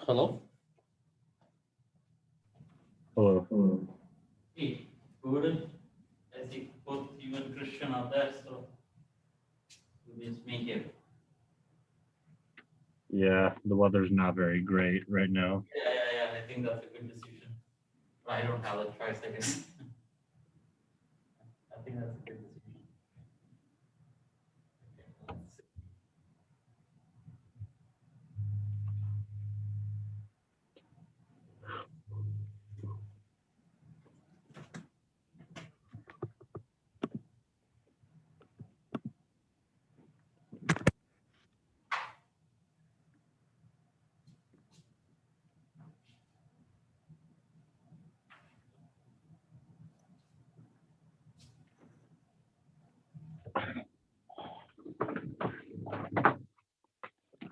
Hello. Hello. Hey, good. I see both you and Christian are there, so it's me here. Yeah, the weather's not very great right now. Yeah. I think that's a good decision. I don't have a choice, I guess. I think that's a good decision. Okay, let's see.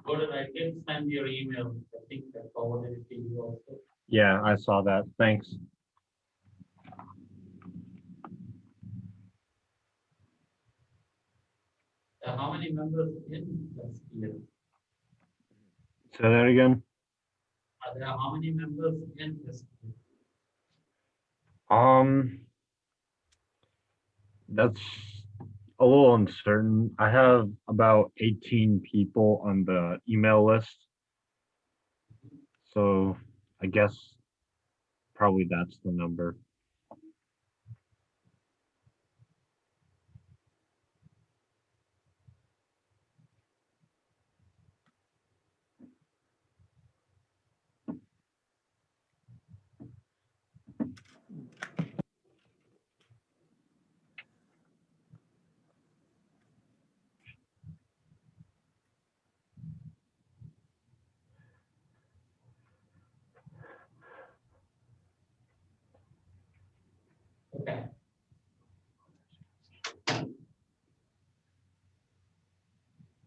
Gordon, I did send your email. I think I forwarded it to you also. Yeah, I saw that. Thanks. How many members in this year? Say that again. There are how many members in this year? That's a little uncertain. I have about 18 people on the email list. So I guess probably that's the number. Okay.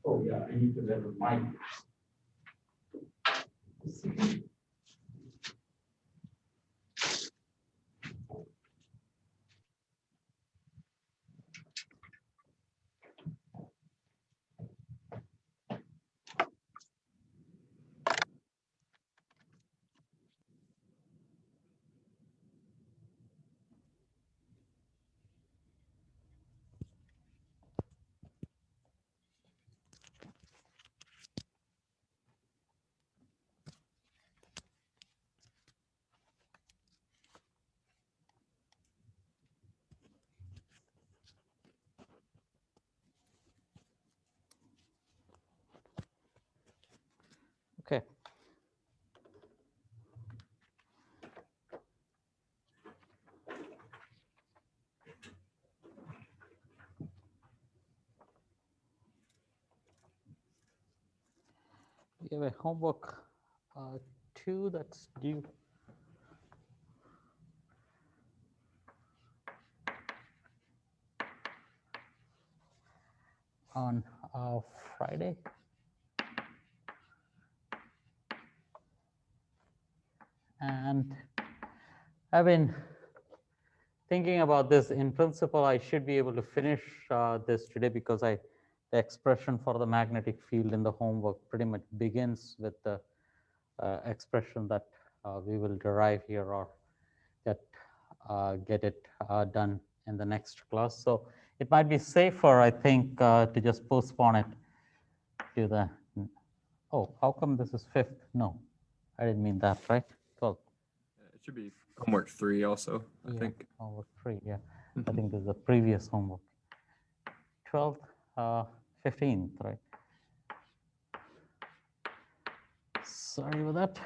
Oh yeah, I need to get a mic. Okay. We have a homework 2 that's due. On Friday. And I've been thinking about this. In principle, I should be able to finish this today because the expression for the magnetic field in the homework pretty much begins with the expression that we will derive here or that get it done in the next class. So it might be safer, I think, to just postpone it to the, oh, how come this is 5th? No, I didn't mean that, right? 12th. It should be homework 3 also, I think. Homework 3, yeah. I think this is the previous homework. 12th, 15th, right? Sorry about that.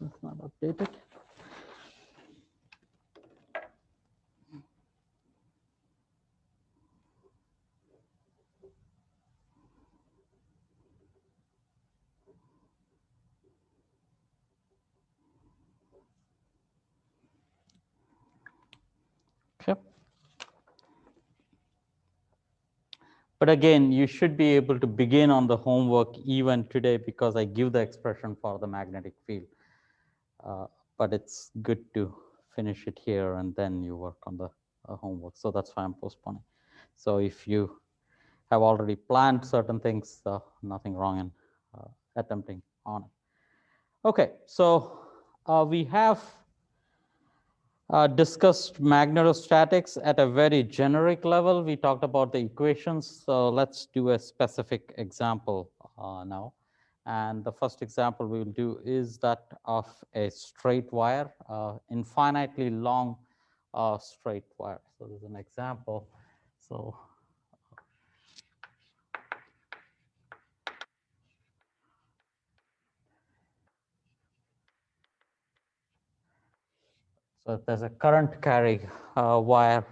It's not updated. Okay. But again, you should be able to begin on the homework even today because I give the expression for the magnetic field. But it's good to finish it here and then you work on the homework. So that's why I'm postponing. So if you have already planned certain things, nothing wrong in attempting on it. Okay, so we have discussed magnetostatics at a very generic level. We talked about the equations, so let's do a specific example now. And the first example we will do is that of a straight wire, infinitely long straight wire. So there's an example. So So there's a current carrying wire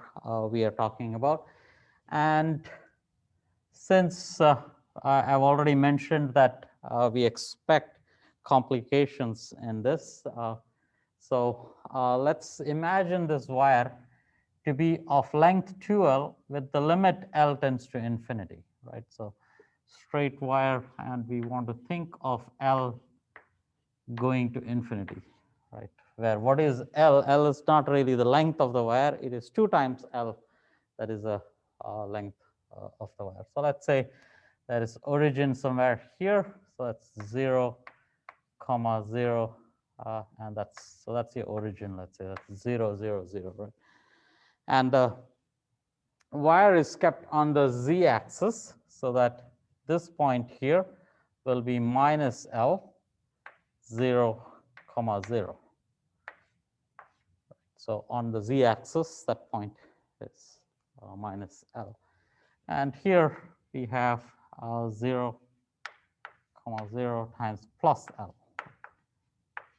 we are talking about. And since I've already mentioned that we expect complications in this, so let's imagine this wire to be of length 2L with the limit L tends to infinity, right? So straight wire, and we want to think of L going to infinity, right? Where what is L? L is not really the length of the wire, it is 2 times L, that is a length of the wire. So let's say there is origin somewhere here, so that's 0, 0, and that's your origin, let's say that's 0, 0, 0, right? And the wire is kept on the z-axis, so that this point here will be minus L, 0, 0. So on the z-axis, that point is minus L. And here we have 0, 0 times plus L.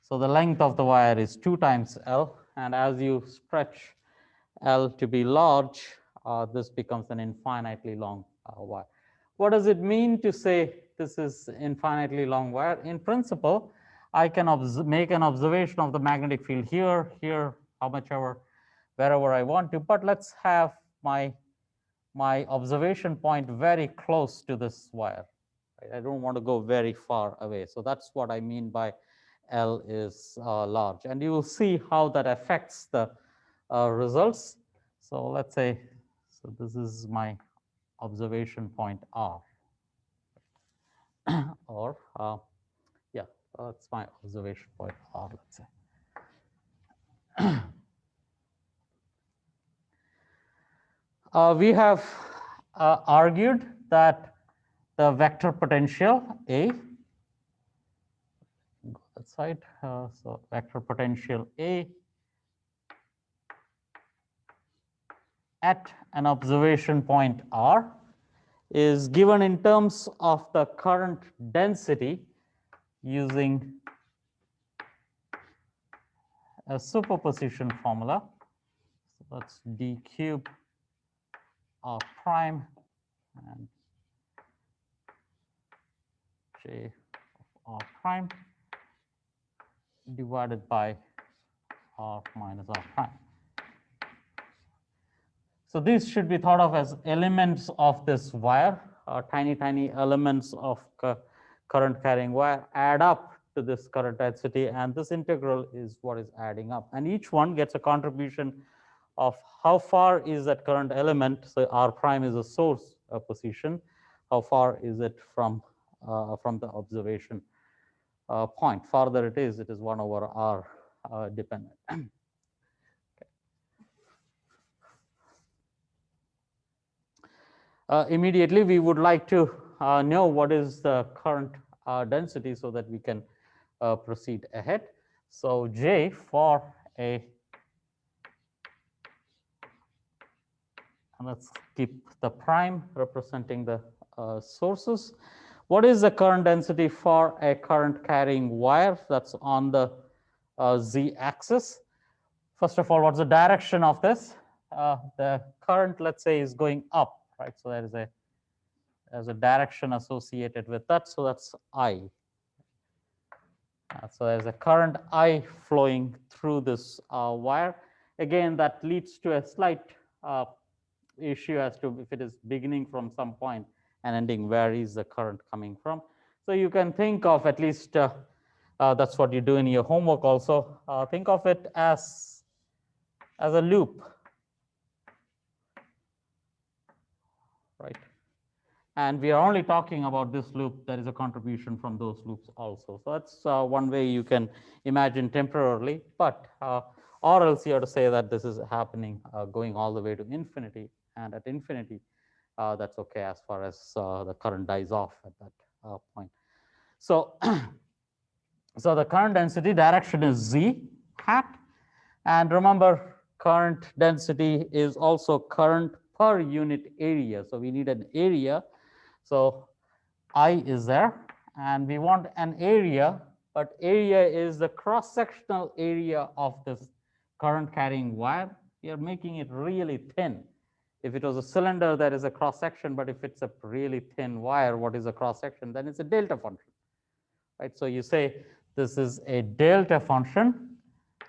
So the length of the wire is 2 times L. And as you stretch L to be large, this becomes an infinitely long wire. What does it mean to say this is infinitely long wire? In principle, I can make an observation of the magnetic field here, here, how much ever, wherever I want to, but let's have my observation point very close to this wire. Right? I don't want to go very far away. So that's what I mean by L is large. And you will see how that affects the results. So let's say, so this is my observation point R. Or, yeah, that's my observation point R, let's say. We have argued that the vector potential A, go that side, so vector potential A at an observation point R is given in terms of the current density using a superposition formula. So that's d cubed R prime and J of R prime divided by R minus R prime. So these should be thought of as elements of this wire, tiny, tiny elements of current carrying wire add up to this current density, and this integral is what is adding up. And each one gets a contribution of how far is that current element. So R prime is a source position. How far is it from the observation point? Farther it is 1 over R dependent. Immediately, we would like to know what is the current density so that we can proceed ahead. So J for a, and let's keep the prime representing the sources. What is the current density for a current carrying wire that's on the z-axis? First of all, what's the direction of this? The current, let's say, is going up, right? So there's a direction associated with that. So that's I. So there's a current I flowing through this wire. Again, that leads to a slight issue as to if it is beginning from some point and ending, where is the current coming from. So you can think of at least, that's what you do in your homework also, think of it as a loop, right? And we are only talking about this loop. There is a contribution from those loops also. So that's one way you can imagine temporarily, but or else you have to say that this is happening going all the way to infinity, and at infinity, that's okay as far as the current dies off at that point. So, so the current density direction is z hat, and remember, current density is also current per unit area. So we need an area. So I is there, and we want an area, but area is the cross-sectional area of this current carrying wire. We are making it really thin. If it was a cylinder, there is a cross-section, but if it's a really thin wire, what is a cross-section? Then it's a delta function, right? So you say this is a delta function.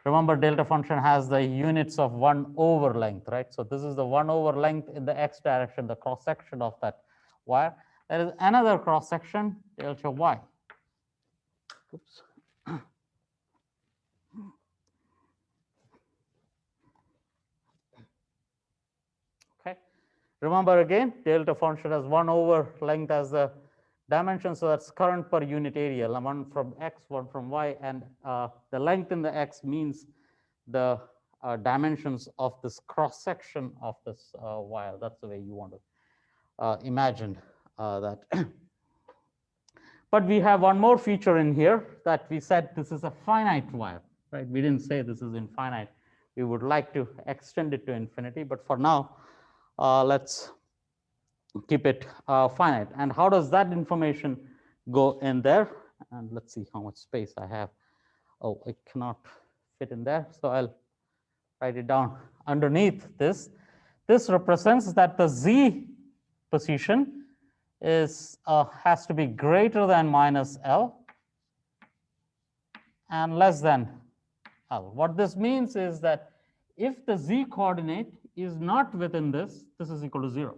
Remember, delta function has the units of 1 over length, right? So this is the 1 over length in the x direction, the cross-section of that wire. There is another cross-section, delta y. Oops. Okay. Remember again, delta function has 1 over length as the dimension, so that's current per unit area, one from x, one from y, and the length in the x means the dimensions of this cross-section of this wire. That's the way you want to imagine that. But we have one more feature in here that we said this is a finite wire, right? We didn't say this is infinite. We would like to extend it to infinity, but for now, let's keep it finite. And how does that information go in there? And let's see how much space I have. Oh, it cannot fit in there, so I'll write it down underneath this. This represents that the z position is has to be greater than minus L and less than L. What this means is that if the z coordinate is not within this, this is equal to 0.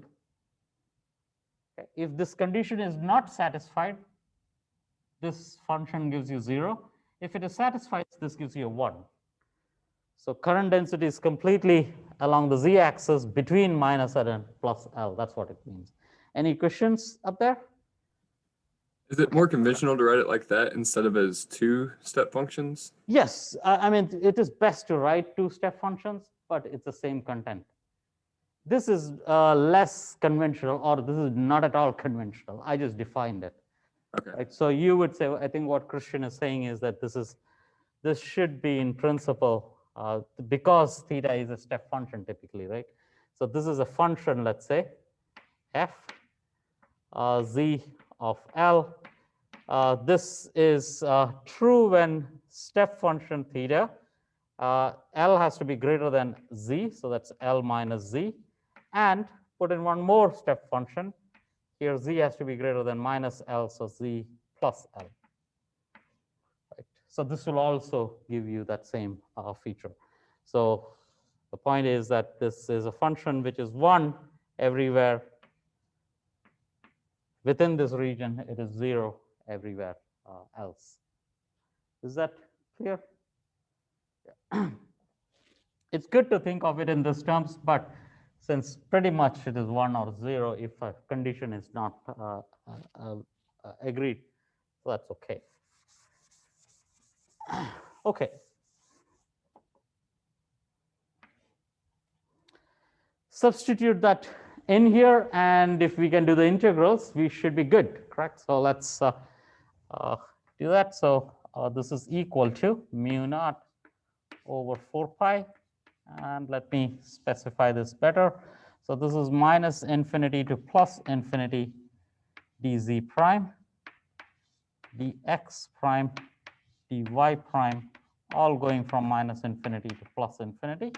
Okay. If this condition is not satisfied, this function gives you 0. If it is satisfied, this gives you a 1. So current density is completely along the z-axis between minus L and plus L. That's what it means. Any questions up there? Is it more conventional to write it like that instead of as 2 step functions? Yes, I mean, it is best to write 2-step functions, but it's the same content. This is less conventional, or this is not at all conventional. I just defined it. Okay. Right? So you would say, I think what Christian is saying is that this should be in principle because theta is a step function typically, right? So this is a function, let's say, f z of L. This is true when step function theta, L has to be greater than z, so that's L minus z. And put in one more step function. Here z has to be greater than minus L, so z plus L. Right. So this will also give you that same feature. So the point is that this is a function which is 1 everywhere. Within this region, it is 0 everywhere else. Is that clear? Yeah. It's good to think of it in these terms, but since pretty much it is 1 or 0 if a condition is not agreed, so that's okay. Okay. Substitute that in here, and if we can do the integrals, we should be good, correct? So let's do that. So this is equal to mu naught over 4 pi, and let me specify this better. So this is minus infinity to plus infinity dz prime, dx prime, dy prime, all going from minus infinity to plus infinity.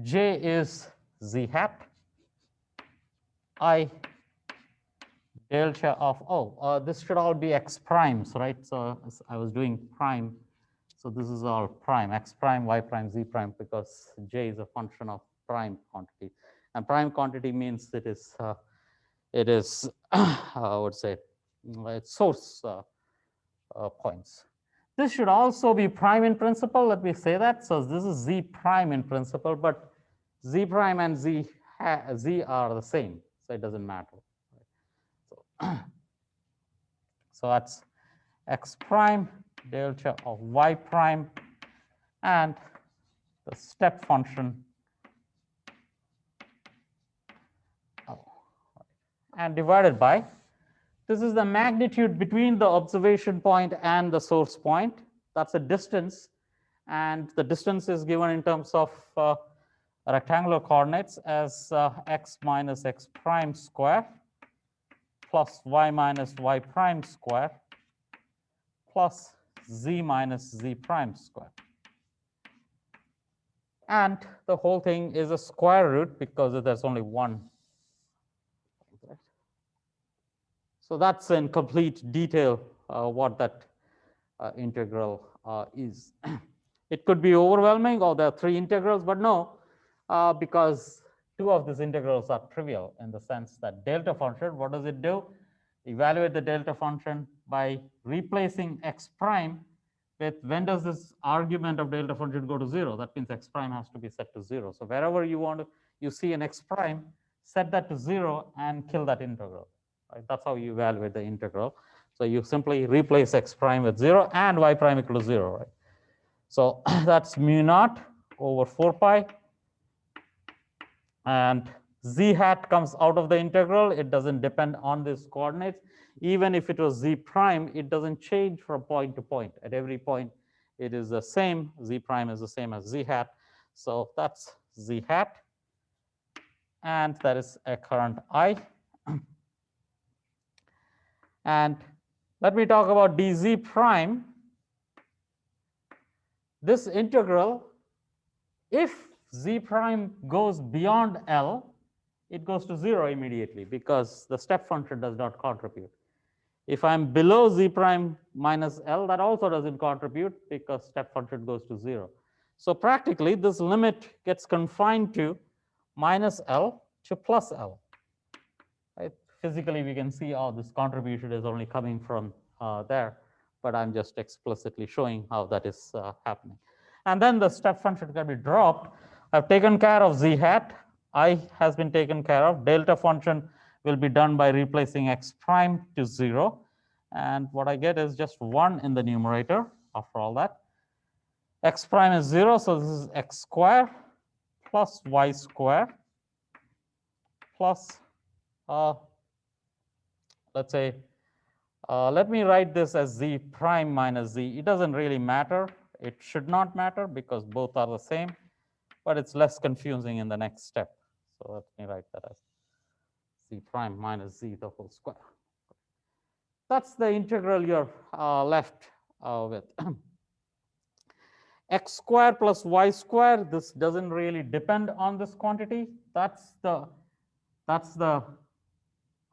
J is z hat, I delta of, this should all be x primes, right? So I was doing prime, so this is all prime, x prime, y prime, z prime, because J is a function of prime quantity. And prime quantity means it is I would say, it's source points. This should also be prime in principle, let me say that. So this is z prime in principle, but z prime and z are the same. so it doesn't matter. So, so that's x prime delta of y prime and the step function and divided by, this is the magnitude between the observation point and the source point. That's a distance, and the distance is given in terms of rectangular coordinates as x minus x prime square plus y minus y prime square plus z minus z prime square. And the whole thing is a square root because there's only one. So that's in complete detail what that integral is. It could be overwhelming, or there are 3 integrals, but no, because 2 of these integrals are trivial in the sense that delta function, what does it do? Evaluate the delta function by replacing x prime with, when does this argument of delta function go to 0? That means x prime has to be set to 0. So wherever you want to, you see an x prime, set that to 0 and kill that integral. Right? That's how you evaluate the integral. So you simply replace x prime with 0 and y prime equal to 0. Right? So that's mu naught over 4 pi. And z hat comes out of the integral. It doesn't depend on these coordinates. Even if it was z prime, it doesn't change from point to point. At every point, it is the same. Z prime is the same as z hat. So that's z hat. And that is a current I. And let me talk about dz prime. This integral, if z prime goes beyond L, it goes to 0 immediately because the step function does not contribute. If I'm below z prime minus L, that also doesn't contribute because step function goes to 0. So practically, this limit gets confined to minus L to plus L. Right? Physically, we can see, oh, this contribution is only coming from there, but I'm just explicitly showing how that is happening. And then the step function can be dropped. I've taken care of z hat. I has been taken care of. Delta function will be done by replacing x prime to 0. And what I get is just 1 in the numerator after all that. X prime is 0, so this is x square plus y square plus, let's say, let me write this as z prime minus z. It doesn't really matter. It should not matter because both are the same, but it's less confusing in the next step. So let me write that as z prime minus z the whole square. That's the integral you're left with. X square plus y square, this doesn't really depend on this quantity. That's the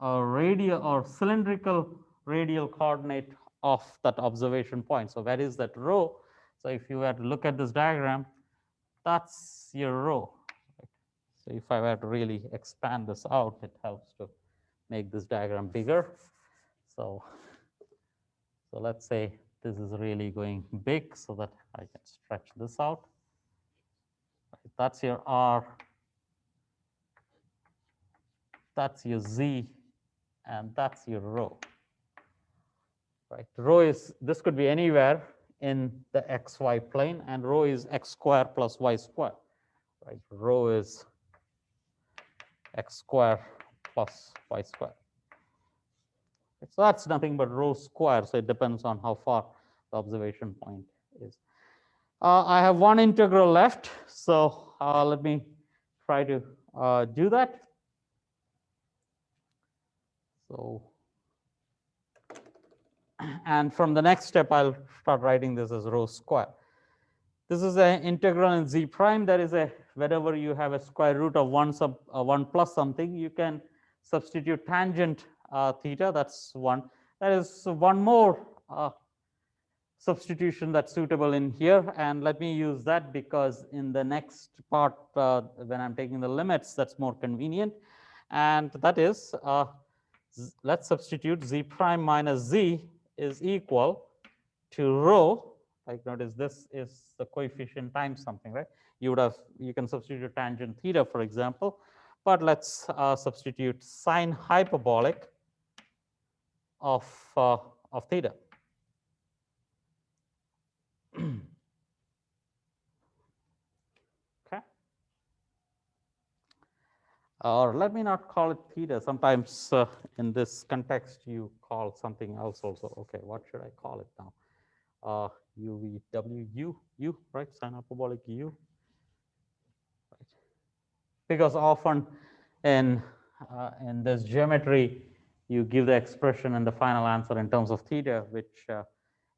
radial or cylindrical radial coordinate of that observation point. So where is that rho? So if you were to look at this diagram, that's your rho. So if I were to really expand this out, it helps to make this diagram bigger. So let's say this is really going big so that I can stretch this out. That's your R, that's your Z, and that's your rho. Right, rho is, this could be anywhere in the xy plane, and rho is x square plus y square. Right, rho is x square plus y square. So that's nothing but rho square, so it depends on how far the observation point is. I have one integral left, so let me try to do that. So, and from the next step, I'll start writing this as rho square. This is an integral in z prime. That is a, whenever you have a square root of 1 plus something, you can substitute tangent theta. That's one. That is one more substitution that's suitable in here. And let me use that because in the next part, when I'm taking the limits, that's more convenient. And that is, let's substitute z prime minus z is equal to rho. Like notice this is the coefficient times something, right? You can substitute tangent theta, for example, but let's substitute sine hyperbolic of theta. Okay. Or let me not call it theta. Sometimes in this context, you call something else also. Okay, what should I call it now? U, right? Sine hyperbolic U. Right. Because often in this geometry, you give the expression and the final answer in terms of theta, which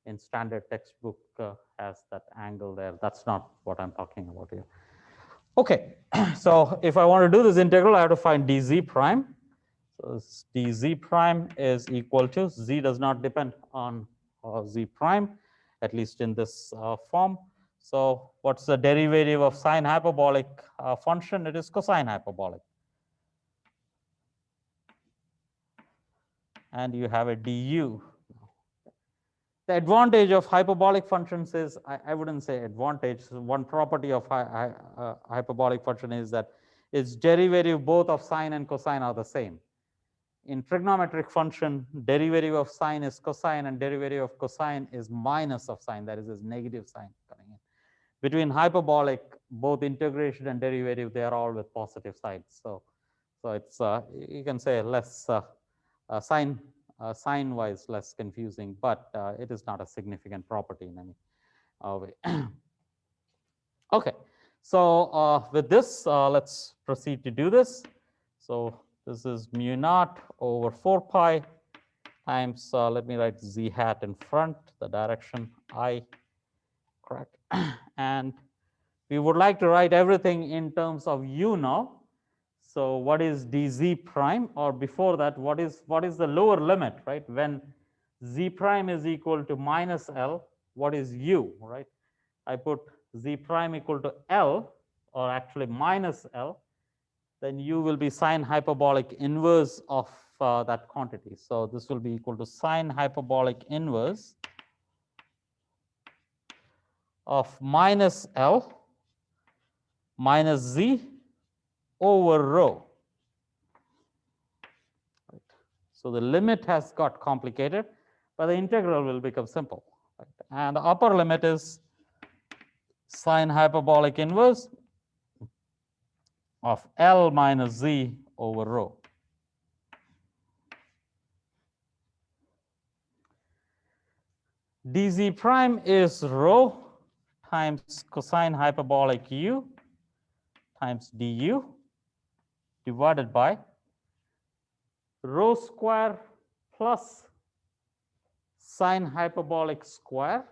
in standard textbook has that angle there. That's not what I'm talking about here. Okay, so if I want to do this integral, I have to find dz prime. So dz prime is equal to, z does not depend on z prime, at least in this form. So what's the derivative of sine hyperbolic function? It is cosine hyperbolic. And you have a du. The advantage of hyperbolic functions is, I wouldn't say advantage, one property of hyperbolic function is that its derivative both of sine and cosine are the same. In trigonometric function, derivative of sine is cosine and derivative of cosine is minus of sine, that is negative sign coming in. Between hyperbolic, both integration and derivative, they are all with positive sides. So it's, you can say less sign-wise less confusing, but it is not a significant property in any way. Okay, so with this, let's proceed to do this. So this is mu naught over 4 pi times, let me write z hat in front, the direction I, correct. And we would like to write everything in terms of u now. So what is dz prime, or before that, what is the lower limit, right? When z prime is equal to minus L, what is u, right? I put z prime equal to L, or actually minus L, then u will be sine hyperbolic inverse of that quantity. So this will be equal to sine hyperbolic inverse of minus L minus z over rho. Right. So the limit has got complicated, but the integral will become simple. Right. And the upper limit is sine hyperbolic inverse of L minus z over rho. dz prime is rho times cosine hyperbolic u times du divided by rho square plus sine hyperbolic square.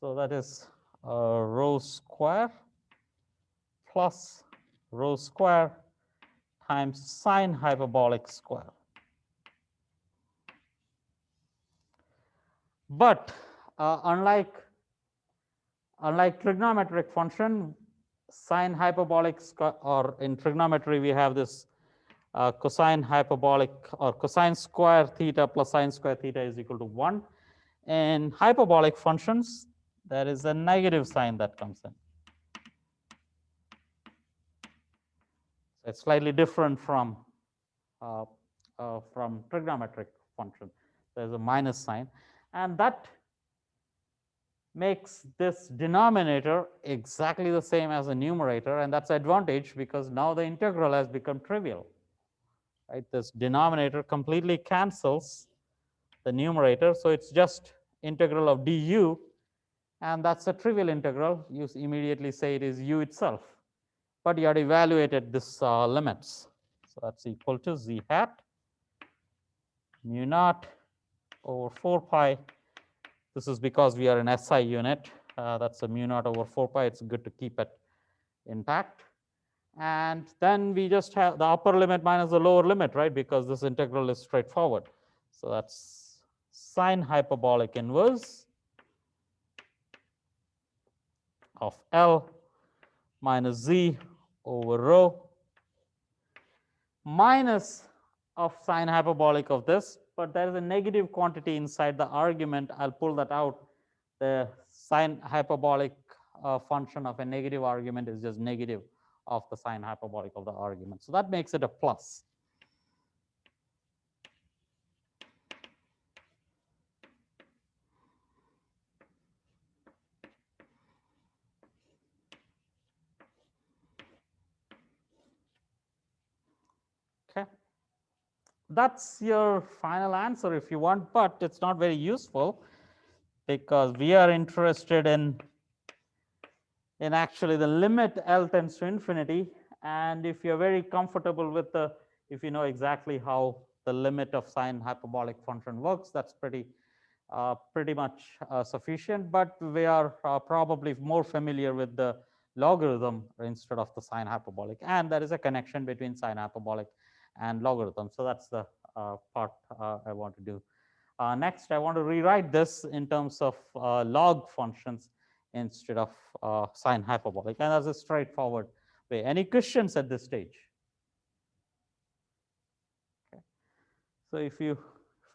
So that is rho square plus rho square times sine hyperbolic square. But unlike trigonometric function, sine hyperbolic square, or in trigonometry we have this cosine hyperbolic or cosine square theta plus sine square theta is equal to 1. In hyperbolic functions, there is a negative sign that comes in. So it's slightly different from trigonometric function. There's a minus sign, and that makes this denominator exactly the same as the numerator, and that's an advantage because now the integral has become trivial. Right? This denominator completely cancels the numerator, so it's just integral of du, and that's a trivial integral. You immediately say it is u itself, but you have evaluated this limits. So that's equal to z hat mu naught over 4 pi. This is because we are an SI unit. That's a mu naught over 4 pi. It's good to keep it intact. And then we just have the upper limit minus the lower limit, right? Because this integral is straightforward. So that's sine hyperbolic inverse of L minus z over rho minus of sine hyperbolic of this, but there is a negative quantity inside the argument. I'll pull that out. The sine hyperbolic function of a negative argument is just negative of the sine hyperbolic of the argument. So that makes it a plus. Okay. That's your final answer if you want, but it's not very useful because we are interested in actually the limit L tends to infinity. And if you're very comfortable with if you know exactly how the limit of sine hyperbolic function works, that's pretty much sufficient. But we are probably more familiar with the logarithm instead of the sine hyperbolic. And there is a connection between sine hyperbolic and logarithm. So that's the part I want to do. Next, I want to rewrite this in terms of log functions instead of sine hyperbolic. And that's a straightforward way. Any questions at this stage? Okay. So if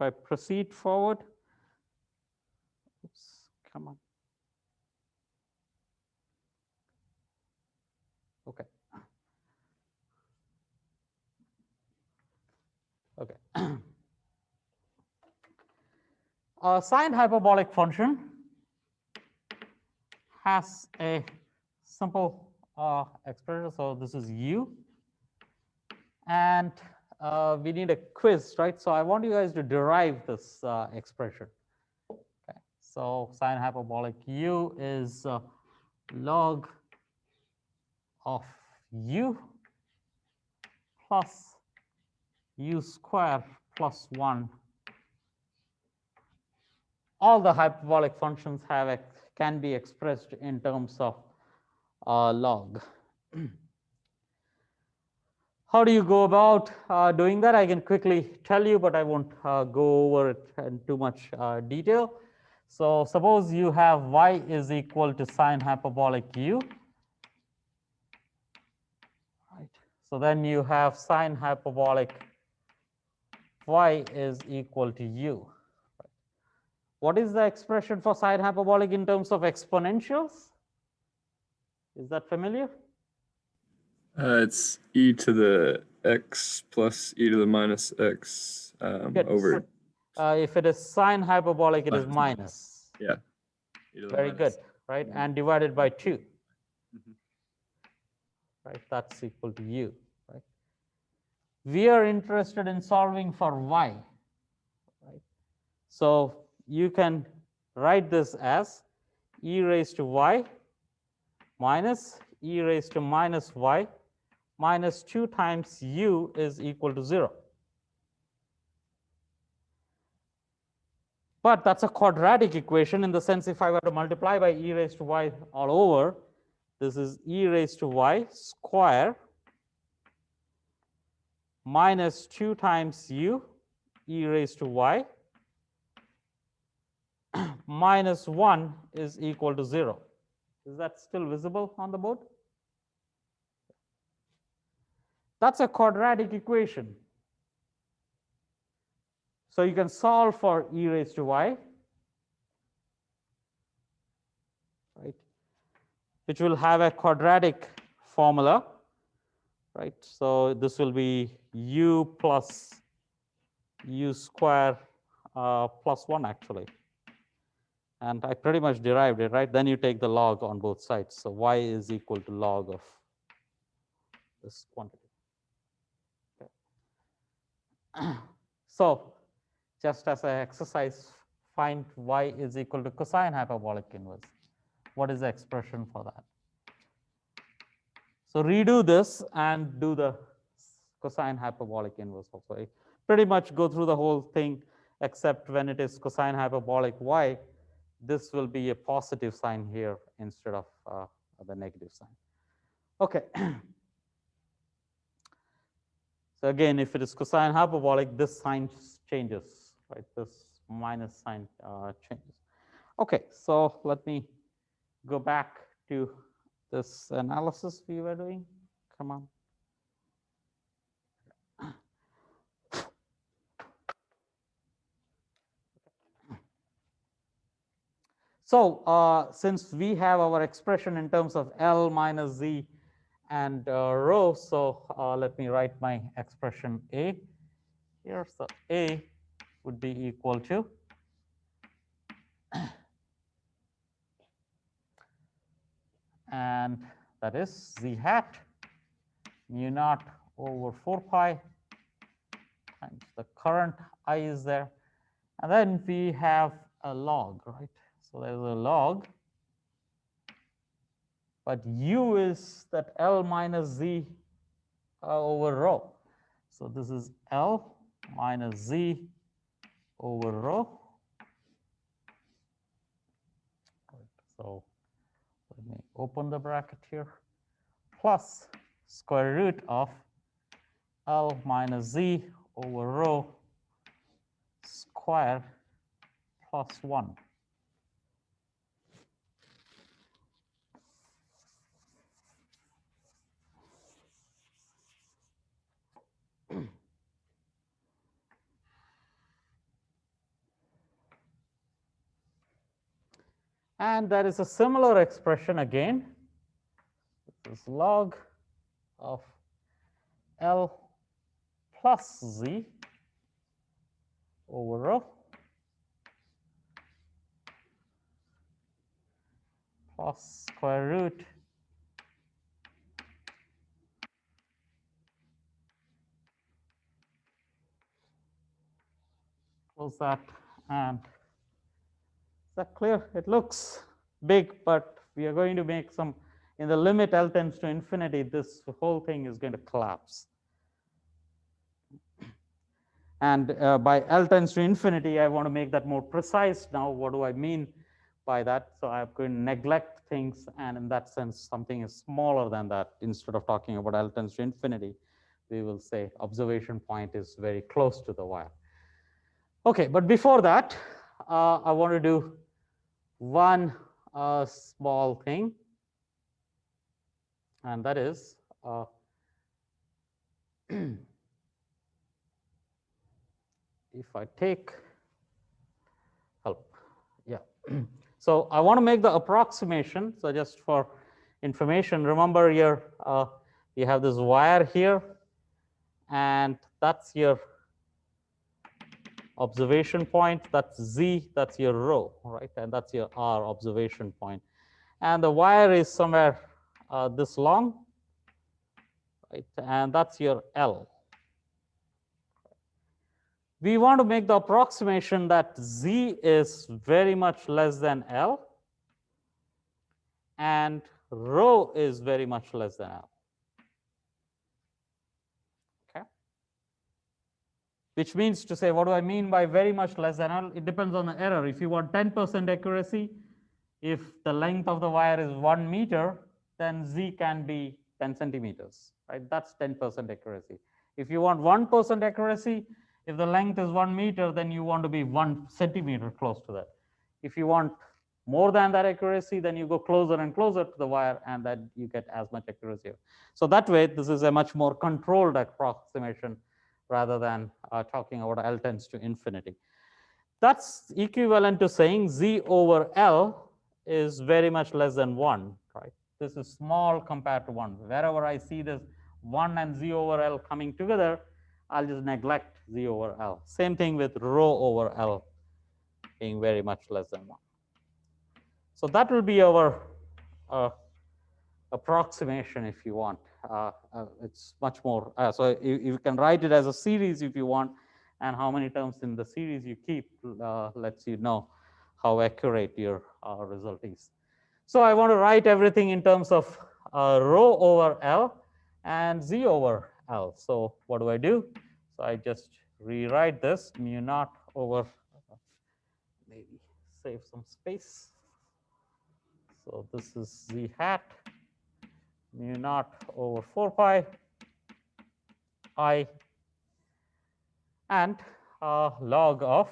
I proceed forward, oops, come on. Okay. Okay. A sine hyperbolic function has a simple expression. So this is u, and we need a quiz, right? So I want you guys to derive this expression. Okay. So sine hyperbolic u is log of u plus u square plus 1. All the hyperbolic functions can be expressed in terms of log. How do you go about doing that? I can quickly tell you, but I won't go over it in too much detail. So suppose you have y is equal to sine hyperbolic u. Right. So then you have sine hyperbolic y is equal to u. What is the expression for sine hyperbolic in terms of exponentials? Is that familiar? It's e to the x plus e to the minus x over. If it is sine hyperbolic, it is minus. Yeah. E to the Very minus. good, right? And divided by 2. Mhm. Right, that's equal to u. Right. We are interested in solving for y. Right. So you can write this as e raised to y minus e raised to minus y minus 2 times u is equal to 0. But that's a quadratic equation in the sense if I were to multiply by e raised to y all over, this is e raised to y square minus 2 times u e raised to y minus 1 is equal to 0. Is that still visible on the board? That's a quadratic equation. So you can solve for e raised to y, right, which will have a quadratic formula, right? So this will be u plus u square plus 1 actually. And I pretty much derived it, right? Then you take the log on both sides. So y is equal to log of this quantity. Okay. So just as an exercise, find y is equal to cosine hyperbolic inverse. What is the expression for that? So redo this and do the cosine hyperbolic inverse also. I pretty much go through the whole thing, except when it is cosine hyperbolic y, this will be a positive sign here instead of the negative sign. Okay. So again, if it is cosine hyperbolic, this sign changes, right? This minus sign changes. Okay, so let me go back to this analysis we were doing. Come on. So since we have our expression in terms of L minus Z and rho. So let me write my expression A here. So A would be equal to and that is z hat mu naught over 4 pi times the current I is there. And then we have a log, right? So there's a log, but u is that L minus z over rho. So this is L minus z over rho. So let me open the bracket here, plus square root of L minus z over rho square plus 1. And there is a similar expression again. This is log of L plus z over rho plus square root close that. And is that clear? It looks big, but we are going to make some, in the limit L tends to infinity, this whole thing is going to collapse. And by L tends to infinity, I want to make that more precise now. What do I mean by that? So I'm going to neglect things, and in that sense, something is smaller than that. Instead of talking about L tends to infinity, we will say observation point is very close to the wire. Okay, but before that, I want to do one small thing, and that is if I take help, yeah. So I want to make the approximation. So just for information, remember here you have this wire here, and that's your observation point. That's Z, that's your rho, right? And that's your R observation point. And the wire is somewhere this long, right? And that's your L. We want to make the approximation that Z is very much less than L and rho is very much less than L. Okay. Which means to say, what do I mean by very much less than L? It depends on the error. If you want 10% accuracy, if the length of the wire is 1 meter, then Z can be 10 centimeters, right? That's 10% accuracy. If you want 1% accuracy, if the length is 1 meter, then you want to be 1 centimeter close to that. If you want more than that accuracy, then you go closer and closer to the wire, and then you get as much accuracy. So that way, this is a much more controlled approximation rather than talking about L tends to infinity. That's equivalent to saying Z over L is very much less than 1, right? This is small compared to 1. Wherever I see this 1 and Z over L coming together, I'll just neglect Z over L. Same thing with rho over L being very much less than 1. So that will be our approximation if you want. It's much more, so you can write it as a series if you want, and how many terms in the series you keep lets you know how accurate your result is. So I want to write everything in terms of rho over L and Z over L. So what do? So I just rewrite this mu naught over, maybe save some space. So this is Z hat mu naught over 4 pi I and log of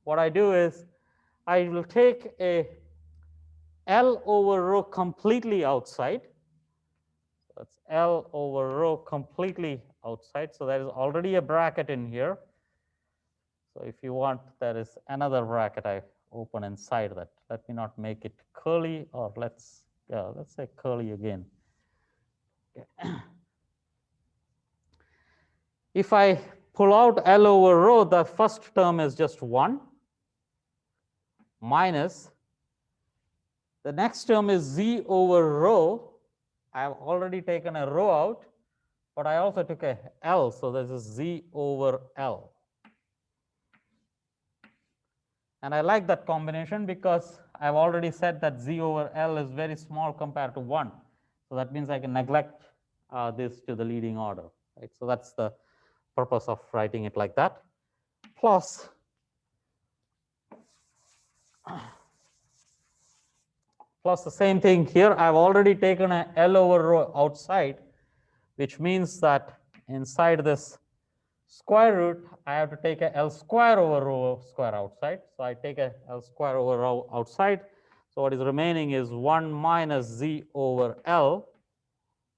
what I do is I will take a L over rho completely outside. That's L over rho completely outside. So there is already a bracket in here. So if you want, there is another bracket I open inside that. Let me not make it curly, or let's Yeah, let's say curly again. Okay. If I pull out L over rho, the first term is just 1 minus the next term is Z over rho. I have already taken a rho out, but I also took a L, so this is Z over L. And I like that combination because I've already said that Z over L is very small compared to 1. So that means I can neglect this to the leading order. Right? So that's the purpose of writing it like that. Plus the same thing here. I've already taken a L over rho outside, which means that inside this square root, I have to take a L square over rho square outside. So I take a L square over rho outside. So what is remaining is 1 minus Z over L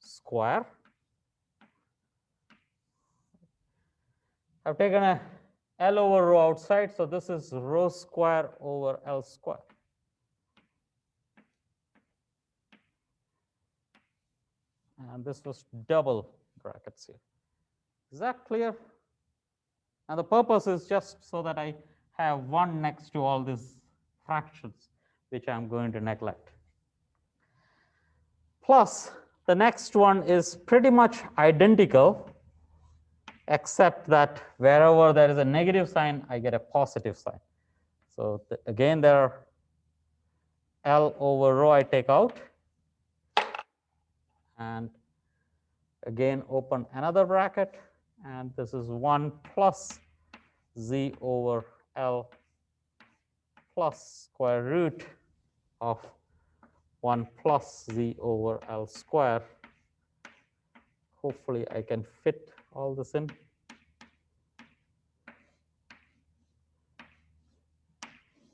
square. I've taken a L over rho outside, so this is rho square over L square. And this was double brackets here. Is that clear? And the purpose is just so that I have 1 next to all these fractions, which I'm going to neglect. Plus, the next one is pretty much identical, except that wherever there is a negative sign, I get a positive sign. So again, there are L over rho I take out. And again, open another bracket. And this is 1 plus Z over L plus square root of 1 plus Z over L square. Hopefully, I can fit all this in.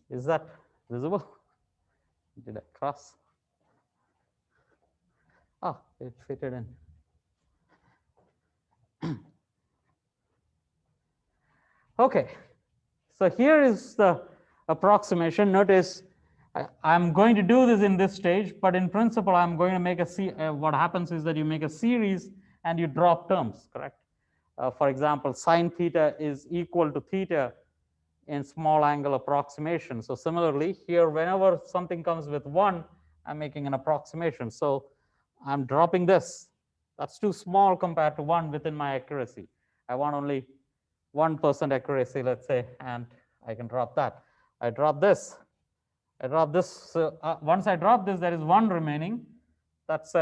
Is that visible? Did I cross? Ah, it fitted in. Okay, so here is the approximation. Notice I'm going to do this in this stage, but in principle, I'm going to make a what happens is that you make a series and you drop terms, correct? For example, sine theta is equal to theta in small angle approximation. So similarly, here, whenever something comes with 1, I'm making an approximation. So I'm dropping this. That's too small compared to 1 within my accuracy. I want only 1% accuracy, let's say, and I can drop that. I drop this. I drop this. So once I drop this, there is 1 remaining. That's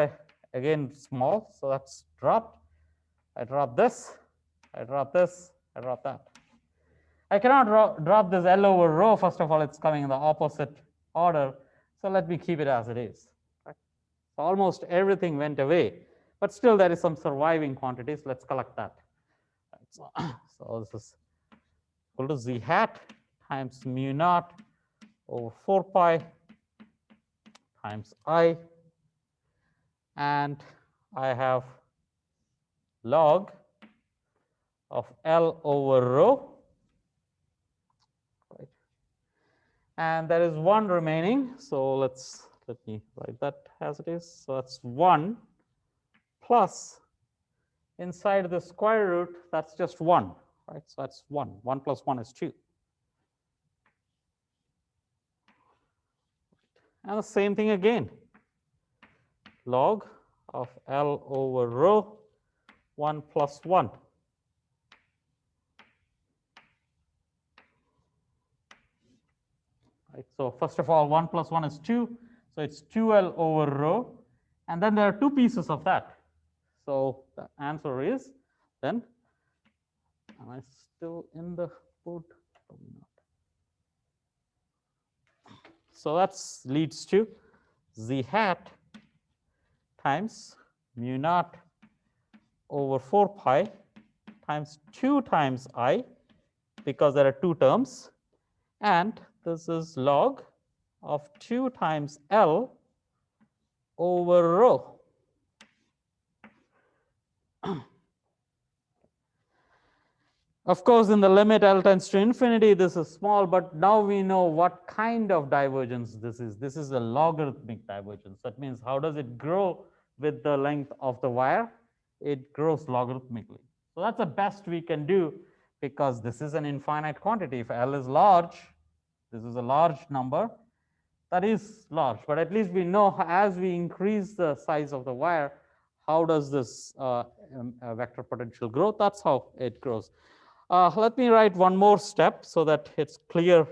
again small, so that's dropped. I drop this. I drop this. I drop that. I cannot drop this L over rho. First of all, it's coming in the opposite order. So let me keep it as it is. Right? So almost everything went away, but still there is some surviving quantities. Let's collect that. Right, so this is equal to Z hat times mu naught over 4 pi times I. And I have log of L over rho. Right. And there is 1 remaining. So let me write that as it is. So that's 1 plus inside the square root, that's just 1. Right? So that's 1. 1 plus 1 is 2. And the same thing again. Log of L over rho 1 plus 1. Right, so first of all, 1 plus 1 is 2. So it's 2L over rho. And then there are 2 pieces of that. So the answer is then, am I still in the board? Probably not. So that leads to Z hat times mu naught over 4 pi times 2 times I, because there are 2 terms. And this is log of 2 times L over rho. Of course, in the limit L tends to infinity, this is small, but now we know what kind of divergence this is. This is a logarithmic divergence. That means how does it grow with the length of the wire? It grows logarithmically. So that's the best we can do because this is an infinite quantity. If L is large, this is a large number, that is large, but at least we know as we increase the size of the wire, how does this vector potential grow? That's how it grows. Let me write one more step so that it's clear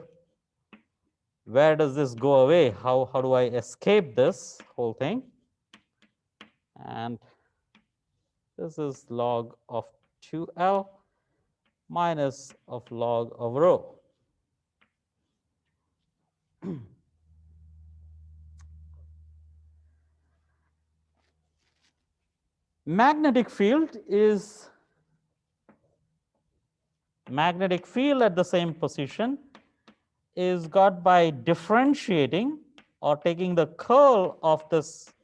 where does this go away? How do I escape this whole thing? And this is log of 2L minus of log of rho. Magnetic field at the same position is got by differentiating or taking the curl of this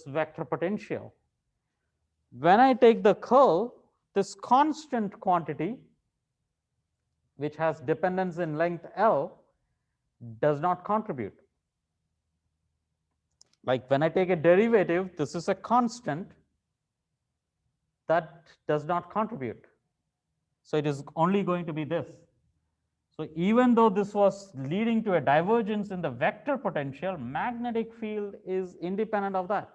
vector potential. When I take the curl, this constant quantity, which has dependence in length L, does not contribute. Like when I take a derivative, this is a constant that does not contribute. So it is only going to be this. So even though this was leading to a divergence in the vector potential, magnetic field is independent of that.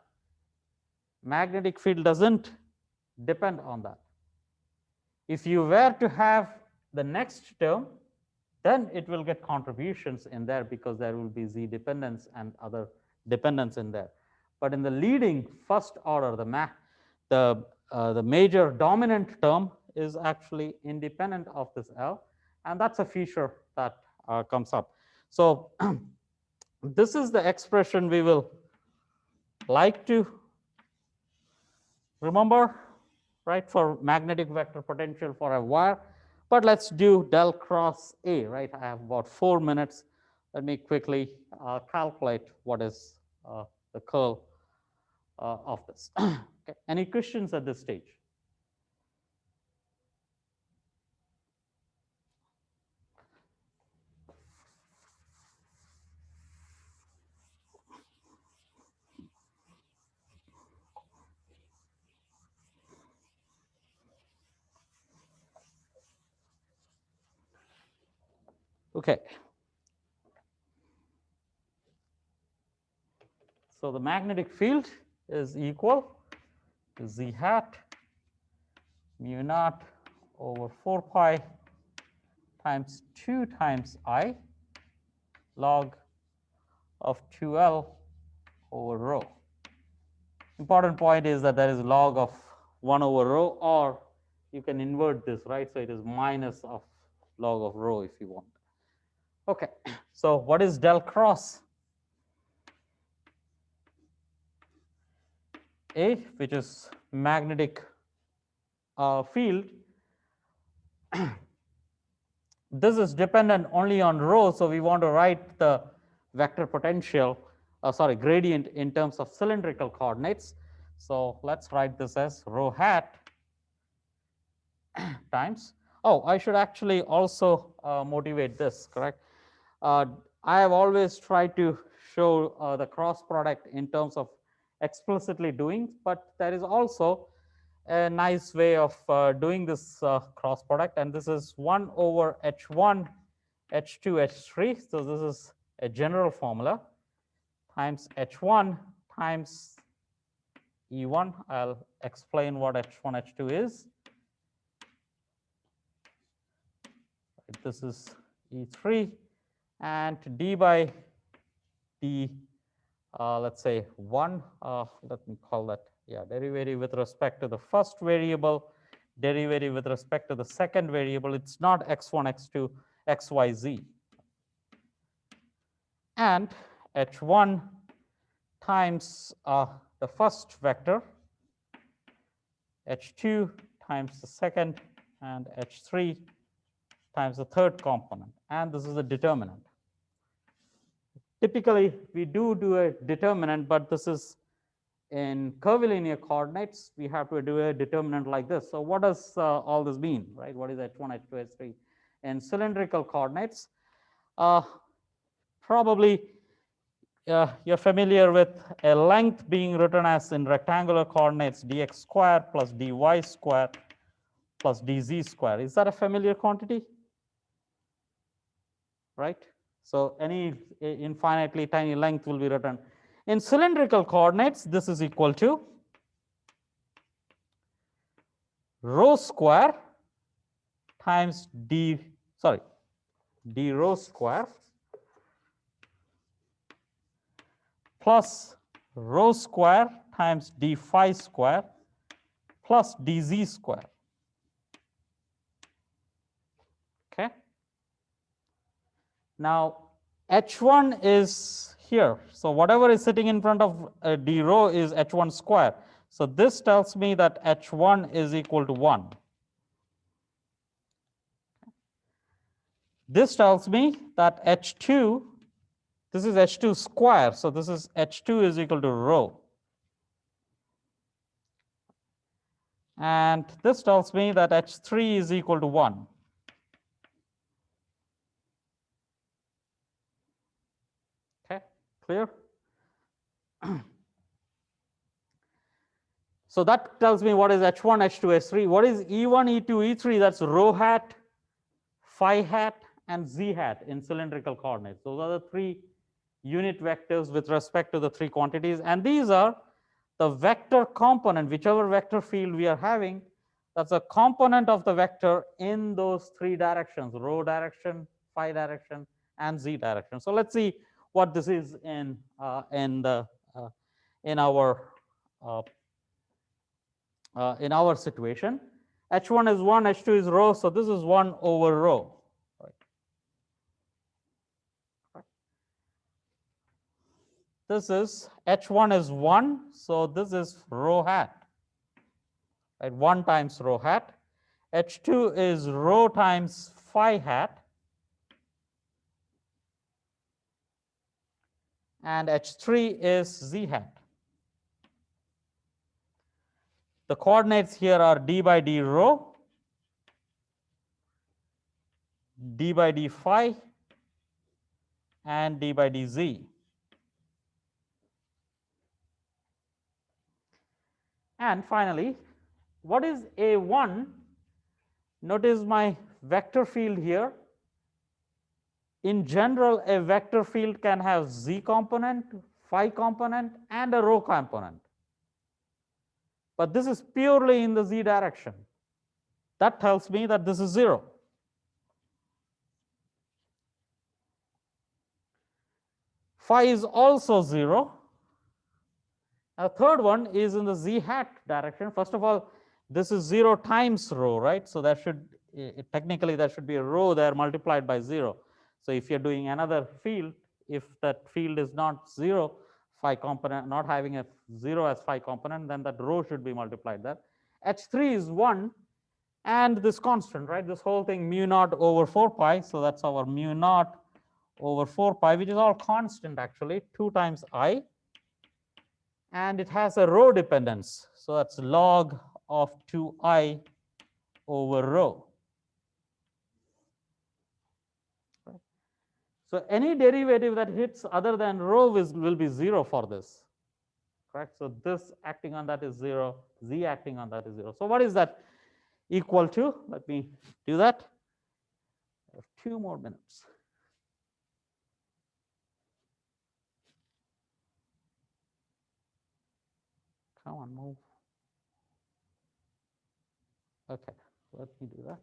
Magnetic field doesn't depend on that. If you were to have the next term, then it will get contributions in there because there will be z dependence and other dependence in there. But in the leading first order, the major dominant term is actually independent of this L, and that's a feature that comes up. So this is the expression we will like to remember, right, for magnetic vector potential for a wire. But let's do del cross A, right? I have about 4 minutes. Let me quickly calculate what is the curl of this. Okay. Any questions at this stage? Okay. So the magnetic field is equal to z hat mu naught over 4 pi times 2 times I log of 2L over rho. Important point is that there is log of 1 over rho, or you can invert this, right? So it is minus of log of rho if you want. Okay, so what is del cross A, which is magnetic field? This is dependent only on rho, so we want to write the vector potential, gradient in terms of cylindrical coordinates. So let's write this as rho hat times. Oh, I should actually also motivate this, correct? I have always tried to show the cross product in terms of explicitly doing, but there is also a nice way of doing this cross product, and this is 1 over h1, h2, h3. So this is a general formula times h1 times E1. I'll explain what h1, h2 is. This is E3, and d by d, let's say 1, let me call that, yeah, derivative with respect to the first variable, derivative with respect to the second variable. It's not x1, x2, xy, z. And h1 times the first vector, h2 times the second, and h3 times the third component. And this is a determinant. Typically, we do a determinant, but this is in curvilinear coordinates, we have to do a determinant like this. So what does all this mean, right? What is H1, H2, H3? In cylindrical coordinates, probably you're familiar with a length being written as in rectangular coordinates dx square plus dy square plus dz square. Is that a familiar quantity? Right? So any infinitely tiny length will be written. In cylindrical coordinates, this is equal to rho square times d rho square plus rho square times d phi square plus dz square. Okay. Now h1 is here, so whatever is sitting in front of d rho is h1 square. So this tells me that h1 is equal to 1. This tells me that h2, this is h2 square, so this is h2 is equal to rho. And this tells me that h3 is equal to 1. Okay, clear? So that tells me what is h1, h2, h3. What is e1, e2, e3? That's rho hat, phi hat, and z hat in cylindrical coordinates. Those are the 3 unit vectors with respect to the 3 quantities. And these are the vector component, whichever vector field we are having, that's a component of the vector in those 3 directions, rho direction, phi direction, and z direction. So let's see what this is in our situation. H1 is 1, H2 is rho, so this is 1 over rho. This is H1 is 1, so this is rho hat, right? 1 times rho hat. H2 is rho times phi hat, and H3 is z hat. The coordinates here are d by d rho, d by d phi, and d by dz. And finally, what is A1? Notice my vector field here. In general, a vector field can have z component, phi component, and a rho component. But this is purely in the z direction. That tells me that this is 0. Phi is also 0. A third one is in the z hat direction. First of all, this is 0 times rho, right? So that should, technically, there should be a rho there multiplied by 0. So if you're doing another field, if that field is not 0, phi component, not having a 0 as phi component, then that rho should be multiplied there. H3 is 1, and this constant, right? This whole thing mu naught over 4 pi. So that's our mu naught over 4 pi, which is all constant actually, 2 times I. And it has a rho dependence. So that's log of 2I over rho. So any derivative that hits other than rho will be 0 for this. Correct? So this acting on that is 0, z acting on that is 0. So what is that equal to? Let me do that. I have 2 more minutes. Come on, move. Okay, let me do that.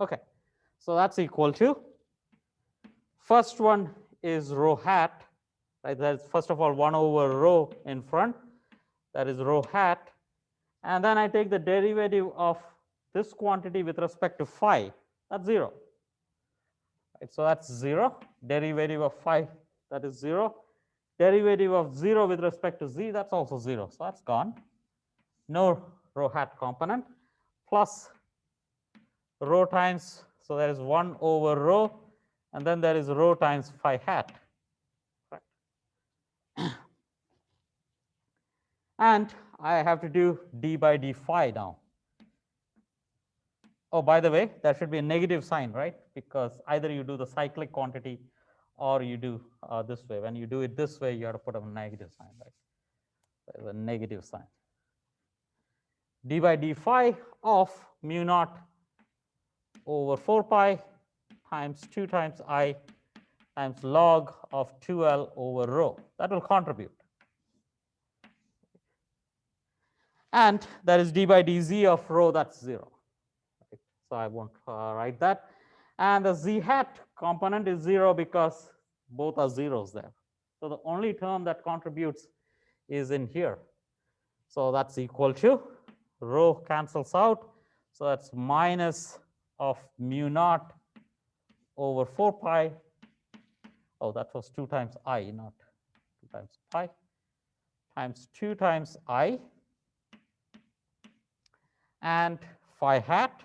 Okay, so that's equal to, first one is rho hat, right? That's first of all 1 over rho in front, that is rho hat. And then I take the derivative of this quantity with respect to phi, that's 0. Right, so that's 0. Derivative of phi, that is 0. Derivative of 0 with respect to z, that's also 0. So that's gone. No rho hat component plus rho times, so there is 1 over rho, and then there is rho times phi hat. Right. And I have to do d by d phi now. Oh, by the way, there should be a negative sign, right? Because either you do the cyclic quantity or you do this way. When you do it this way, you have to put a negative sign, right? There's a negative sign. D by d phi of mu naught over 4 pi times 2 times I times log of 2L over rho. That will contribute. And there is d by dz of rho, that's 0. Right? So I won't write that. And the z hat component is 0 because both are zeros there. So the only term that contributes is in here. So that's equal to rho cancels out. So that's minus of mu naught over 4 pi. Oh, that was 2 times I, not 2 times pi, times 2 times I and phi hat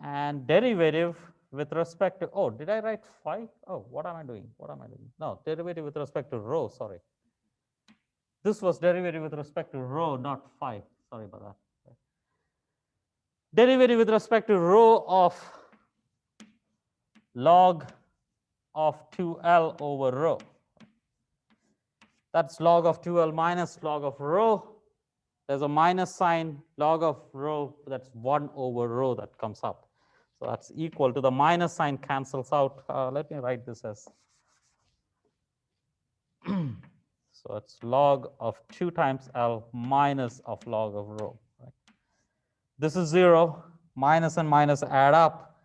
and derivative with respect to, oh, did I write phi? Oh, what am I doing? What am I doing? No, derivative with respect to rho, sorry. This was derivative with respect to rho, not phi. Sorry about that. Derivative with respect to rho of log of 2L over rho. That's log of 2L minus log of rho. There's a minus sign, log of rho, that's 1 over rho that comes up. So that's equal to the minus sign cancels out. Let me write this as, so it's log of 2 times L minus of log of rho. Right? This is 0, minus and minus add up,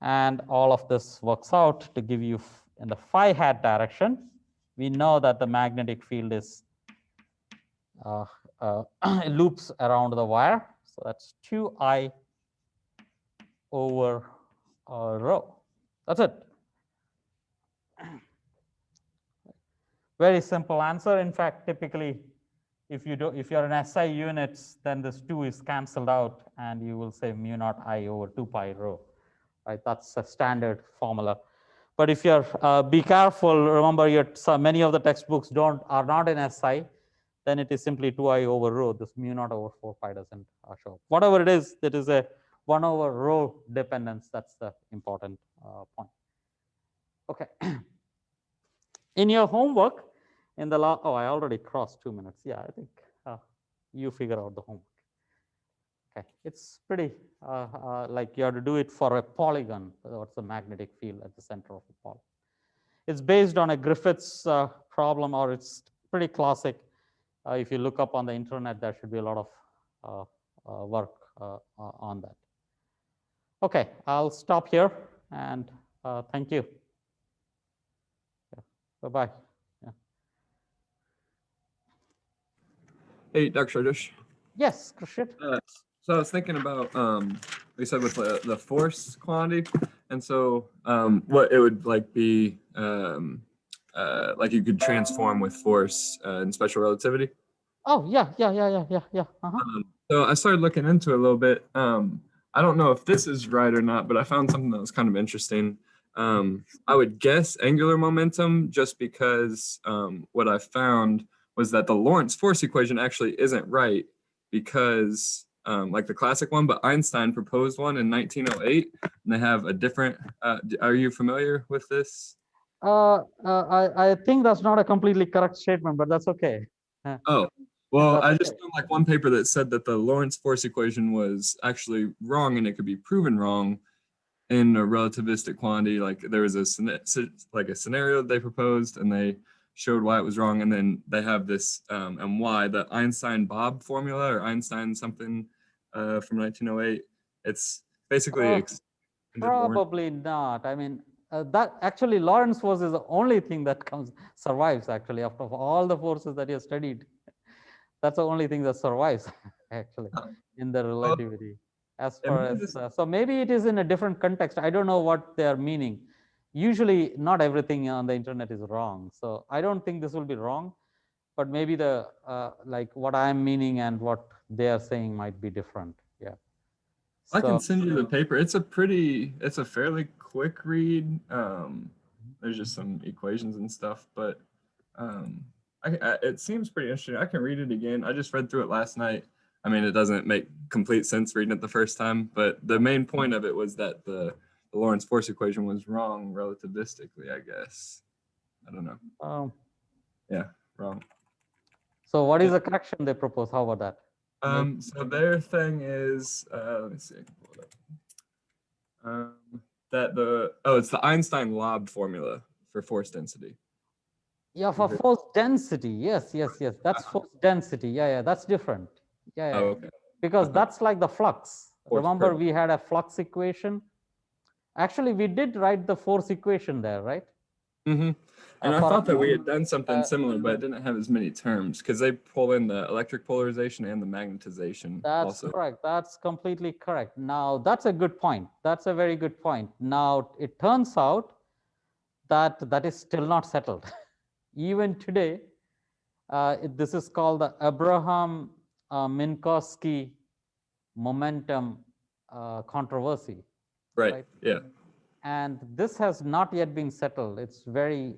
and all of this works out to give you in the phi hat direction. We know that the magnetic field is loops around the wire. So that's 2I over rho. That's it. Very simple answer. In fact, typically, if you're in SI units, then this 2 is canceled out, and you will say mu naught I over 2 pi rho. Right? That's a standard formula. But if you're be careful, remember many of the textbooks are not in SI, then it is simply 2I over rho. This mu naught over 4 pi doesn't show up. Whatever it is, that is a 1 over rho dependence. That's the important point. Okay. In your homework, in the last, oh, I already crossed 2 minutes. Yeah, I think you figure out the homework. Okay, it's pretty like you have to do it for a polygon. What's the magnetic field at the center of a polygon? It's based on a Griffith's problem, or it's pretty classic. If you look up on the internet, there should be a lot of work on that. Okay, I'll stop here, and thank you. Yeah. Bye-bye. Yeah. Hey, Dr. Shardish. Yes, Krishit. So I was thinking about we said with the force quantity, and so what it would like be like you could transform with force in special relativity. Oh yeah. So I started looking into it a little bit. I don't know if this is right or not, but I found something that was kind of interesting. I would guess angular momentum, just because what I found was that the Lorentz force equation actually isn't right, because like the classic one, but Einstein proposed one in 1908, and they have a different. Are you familiar with this? I think that's not a completely correct statement, but that's okay. Oh, well, That's I just okay. found like one paper that said that the Lorentz force equation was actually wrong, and it could be proven wrong in a relativistic quantity. Like there was a scenario they proposed, and they showed why it was wrong, and then they have this and why the Einstein-Bob formula, or Einstein something from 1908. It's basically Probably not. I mean, that actually Lorentz force is the only thing that survives actually after all the forces that you studied. That's the only thing that survives actually in the relativity. As far as so maybe it is in a different context. I don't know what they are meaning. Usually, not everything on the internet is wrong. So I don't think this will be wrong, but maybe the like what I'm meaning and what they are saying might be different. Yeah. I can So, send you the paper. It's a fairly quick read. There's just some equations and stuff, but it seems pretty interesting. I can read it again. I just read through it last night. I mean, it doesn't make complete sense reading it the first time, but the main point of it was that the Lorentz force equation was wrong relativistically, I guess. I don't know. Yeah, wrong. so what is the correction they propose? How about that? So their thing is, let me see, I can pull it up. It's the Einstein-Lob formula for force density. Yeah, for force density. Yes, yes, yes. That's force density. Yeah, yeah, that's different. Yeah, yeah. Oh, okay. Because Okay. that's like the flux. Force Remember, curve. we had a flux equation. Actually, we did write the force equation there, right? Mm-hmm. And I For- thought that we had done something similar, but it didn't have as many terms because they pull in the electric polarization and the magnetization. That's also correct. That's completely correct. Now, that's a good point. That's a very good point. Now, it turns out that that is still not settled. Even today, this is called the Abraham Minkowski momentum controversy. right. Yeah. And this has not yet been settled. It's very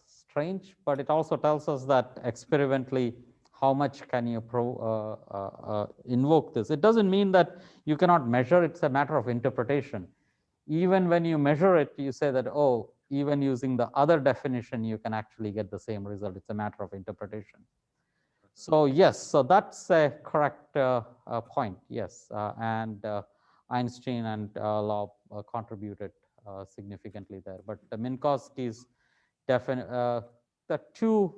strange, but it also tells us that experimentally, how much can you invoke this? It doesn't mean that you cannot measure. It's a matter of interpretation. Even when you measure it, you say that, oh, even using the other definition, you can actually get the same result. It's a matter of interpretation. So yes, so that's a correct point. Yes, and Einstein and Lob contributed significantly there. But the Minkowski's the two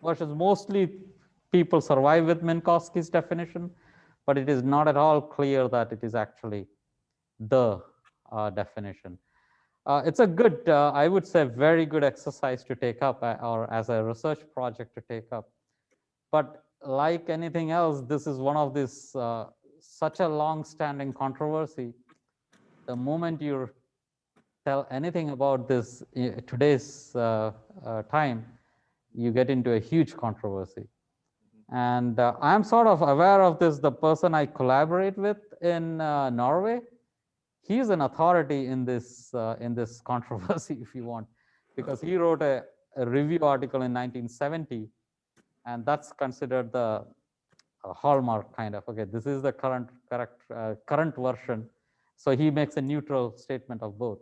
versions, mostly people survive with Minkowski's definition, but it is not at all clear that it is actually the definition. It's a good, I would say, very good exercise to take up or as a research project to take up. But like anything else, this is one of these such a long-standing controversy. The moment you tell anything about this today's time, you get into a huge controversy. And I'm sort of aware of this. The person I collaborate with in Norway, he's an authority in this controversy, if you want, because he wrote a review article in 1970, and that's considered the hallmark kind of. Okay, this is the current version. So he makes a neutral statement of both.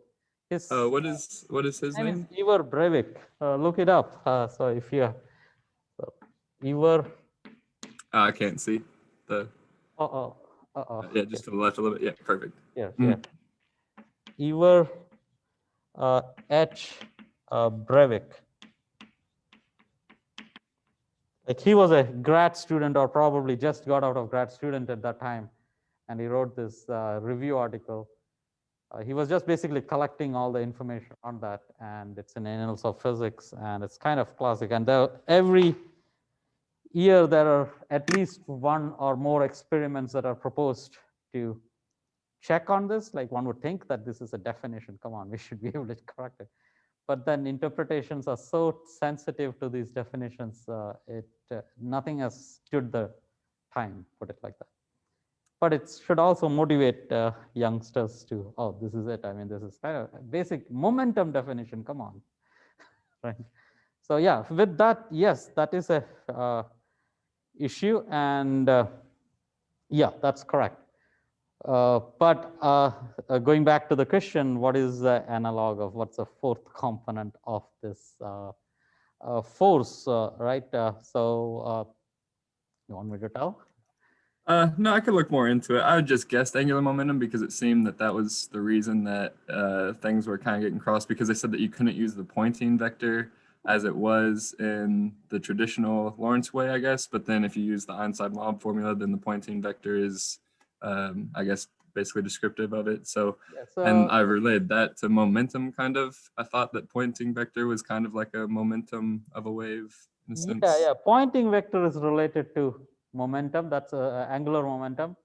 His what is his name is name? Ivar Breivik. Look it up. So if you Ivar. I can't see the. Yeah, just to the left a little bit. Yeah, perfect. Yeah, yeah. Ivar H. Breivik. Like he was a grad student or probably just got out of grad student at that time, and he wrote this review article. He was just basically collecting all the information on that, and it's in Annals of Physics, and it's kind of classic. And every year there are at least one or more experiments that are proposed to check on this. Like one would think that this is a definition. Come on, we should be able to correct it. But then interpretations are so sensitive to these definitions, nothing has stood the time, put it like that. But it should also motivate youngsters to, oh, this is it. I mean, this is kind of a basic momentum definition. Come on, right? So yeah, with that, yes, that is a issue, and yeah, that's correct. But going back to the question, what is the analog of what's the fourth component of this force, right? So you want me to tell? No, I could look more into it. I would just guess angular momentum because it seemed that was the reason that things were kind of getting crossed, because they said that you couldn't use the pointing vector as it was in the traditional Lorentz way, I guess. But then if you use the Einstein-Lob formula, then the pointing vector is, I guess, basically descriptive of it. So, yeah, and I relayed that to momentum kind of. I thought that pointing vector was kind of like a momentum of a wave in a sense. Yeah, pointing vector is related to momentum. That's angular momentum.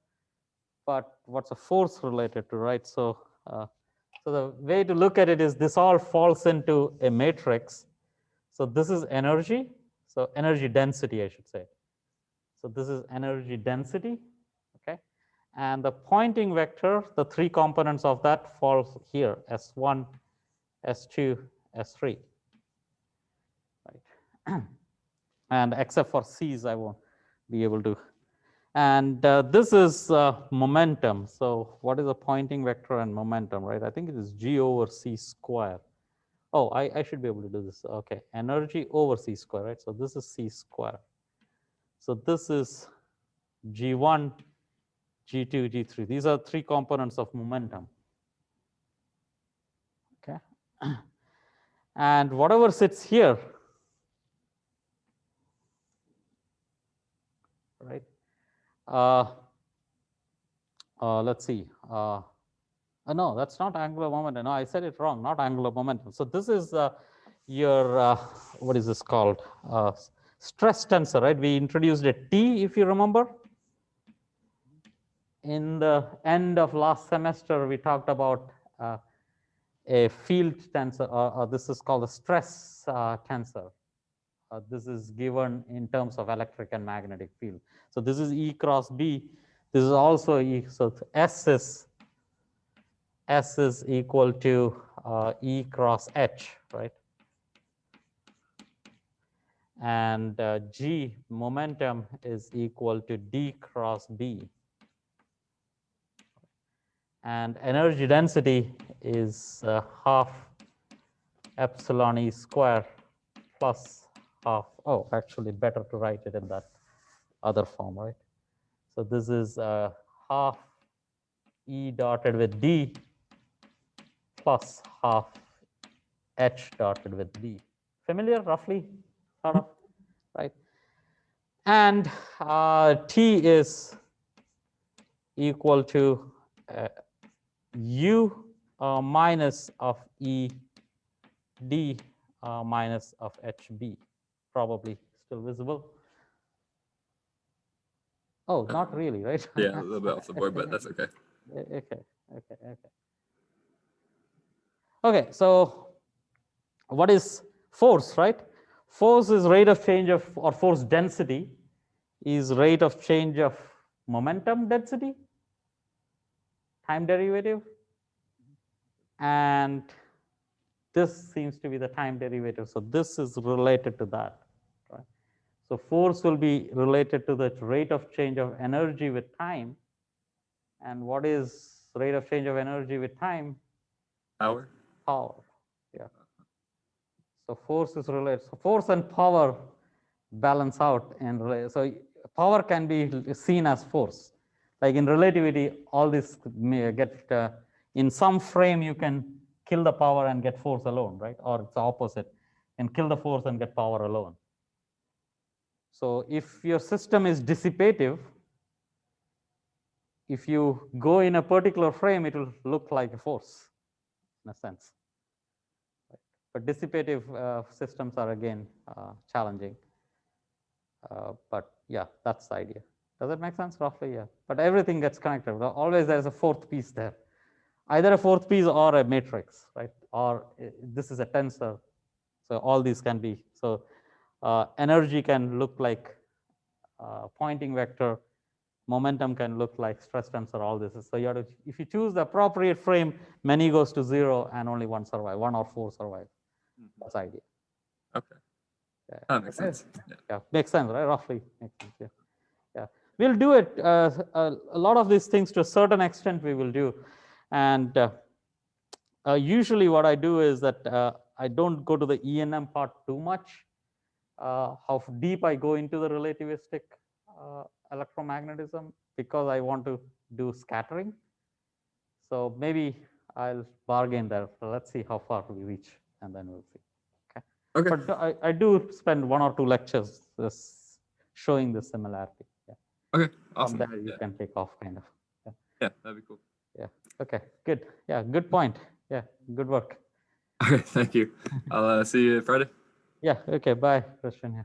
But what's a force related to, right? So, so the way to look at it is this all falls into a matrix. So this is energy. So energy density, I should say. So this is energy density, okay? And the Poynting vector, the three components of that falls here, S1, S2, S3, right? And except for C's, I won't be able to. And this is momentum. So what is a Poynting vector and momentum, right? I think it is G over C square. Oh, I should be able to do this. Okay, energy over C square, right? So this is C square. So this is G1, G2, G3. These are three components of momentum. Okay. And whatever sits here, right? Let's see. No, that's not angular momentum. No, I said it wrong, not angular momentum. So this is your, what is this called? Stress tensor, right? We introduced a T, if you remember. In the end of last semester, we talked about a field tensor, or this is called a stress tensor. This is given in terms of electric and magnetic field. So this is E cross B. This is also E. So S is equal to E cross H, right? And G, momentum, is equal to D cross B. And energy density is half epsilon E square plus half, oh, actually better to write it in that other form, right? So this is half E dotted with D plus half H dotted with B. Familiar, roughly, sort of, right? And T is equal to U minus of E D minus of HB, probably still visible. Oh, not really, right? Yeah, a little bit off the board, but that's okay. Okay, so what is force, right? Force is rate of change of, or force density is rate of change of momentum density, time derivative, and this seems to be the time derivative. So this is related to that, right? So force will be related to the rate of change of energy with time. And what is rate of change of energy with time? Power. Power, yeah. So force is related. So force and power balance out, and so power can be seen as force. Like in relativity, all this may get in some frame you can kill the power and get force alone, right? Or it's the opposite, and kill the force and get power alone. So if your system is dissipative, if you go in a particular frame, it will look like a force in a sense. Right? But dissipative systems are again challenging. But yeah, that's the idea. Does it make sense? Roughly, yeah. But everything gets connected. Always there's a fourth piece there. Either a fourth piece or a matrix, right? Or this is a tensor. So all these can be. So energy can look like Poynting vector. Momentum can look like stress tensor, all this. So you have to, if you choose the appropriate frame, many goes to 0 and only one survive, 1 or 4 survive. That's the idea. Okay. Yeah. That makes sense. Yeah, makes sense, right? Roughly makes sense, yeah. Yeah, we'll do it. A lot of these things to a certain extent we will do. And usually what I do is that I don't go to the E&M part too much. How deep I go into the relativistic electromagnetism, because I want to do scattering. So maybe I'll bargain there. So let's see how far we reach, and then we'll see. Okay. But I do spend 1 or 2 lectures showing the similarity. Yeah. Okay, awesome. From there you can take off, kind of. Yeah, that'd be cool. Yeah. Okay. Good. Yeah. Good point. Yeah. Good work. Okay, thank you. I'll see you Friday. Yeah. Okay. Bye, Christian. Yeah.